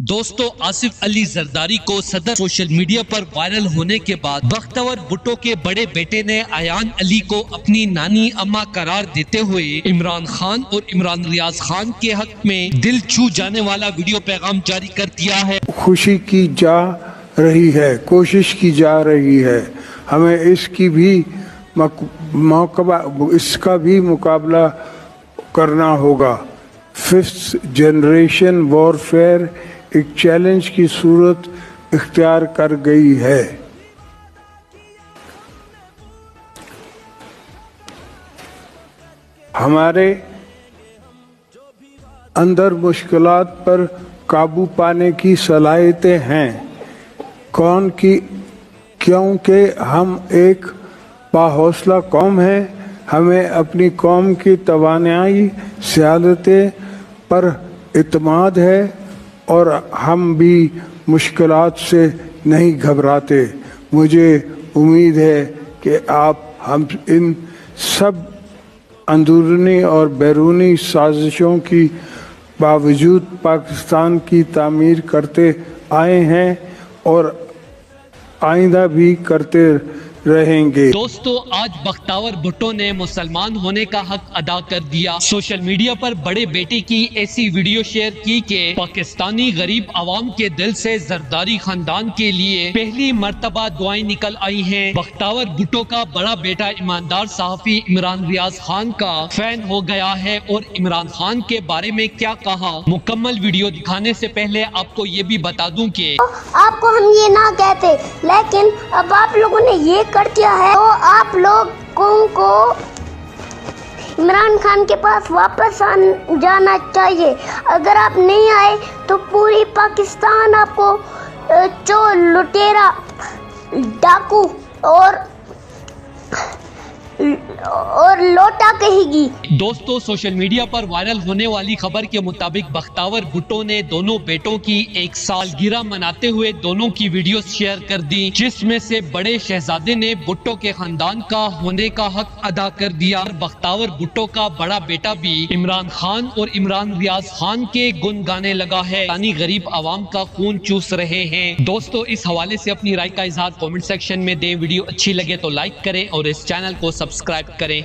دوستو آصف علی زرداری کو صدر سوشل میڈیا پر وائرل ہونے کے بعد بختور بھٹو کے بڑے بیٹے نے ایان علی کو اپنی نانی اماں قرار دیتے ہوئے عمران خان اور عمران ریاض خان کے حق میں دل چھو جانے والا ویڈیو پیغام جاری کر دیا ہے۔ خوشی کی جا رہی ہے، کوشش کی جا رہی ہے، ہمیں اس کا بھی مقابلہ کرنا ہوگا۔ 5th جنریشن وارفیئر ایک چیلنج کی صورت اختیار کر گئی ہے۔ ہمارے اندر مشکلات پر قابو پانے کی صلاحیتیں ہیں، کیونکہ ہم ایک باحوصلہ قوم ہیں۔ ہمیں اپنی قوم کی توانائی صلاحیتیں پر اعتماد ہے اور ہم بھی مشکلات سے نہیں گھبراتے۔ مجھے امید ہے کہ ہم ان سب اندرونی اور بیرونی سازشوں کی باوجود پاکستان کی تعمیر کرتے آئے ہیں اور آئندہ بھی کرتے رہیں گے۔ دوستو آج بختور بھٹو نے مسلمان ہونے کا حق ادا کر دیا۔ سوشل میڈیا پر بڑے بیٹے کی ایسی ویڈیو شیئر کی کہ پاکستانی غریب عوام کے دل سے زرداری خاندان کے لیے پہلی مرتبہ دعائیں نکل آئی ہیں۔ بختور بھٹو کا بڑا بیٹا ایماندار صحافی عمران ریاض خان کا فین ہو گیا ہے اور عمران خان کے بارے میں کیا کہا، مکمل ویڈیو دکھانے سے پہلے آپ کو یہ بھی بتا دوں کہ آپ کو ہم یہ نہ کہتے، لیکن اب آپ لوگوں نے یہ کر دیا ہے تو آپ لوگوں کو عمران خان کے پاس واپس جانا چاہیے۔ اگر آپ نہیں آئے تو پوری پاکستان آپ کو چور، لٹیرا، ڈاکو اور لوٹا کہے گی۔ دوستو سوشل میڈیا پر وائرل ہونے والی خبر کے مطابق بختور بھٹو نے دونوں بیٹوں کی ایک سالگرہ مناتے ہوئے دونوں کی ویڈیوز شیئر کر دی، جس میں سے بڑے شہزادے نے بھٹو کے خاندان کا ہونے کا حق ادا کر دیا۔ بختور بھٹو کا بڑا بیٹا بھی عمران خان اور عمران ریاض خان کے گن گانے لگا ہے، یعنی غریب عوام کا خون چوس رہے ہیں۔ دوستو اس حوالے سے اپنی رائے کا اظہار کامنٹ سیکشن میں دیں۔ ویڈیو اچھی لگے تو لائک کریں اور اس چینل کو سبسکرائب کریں۔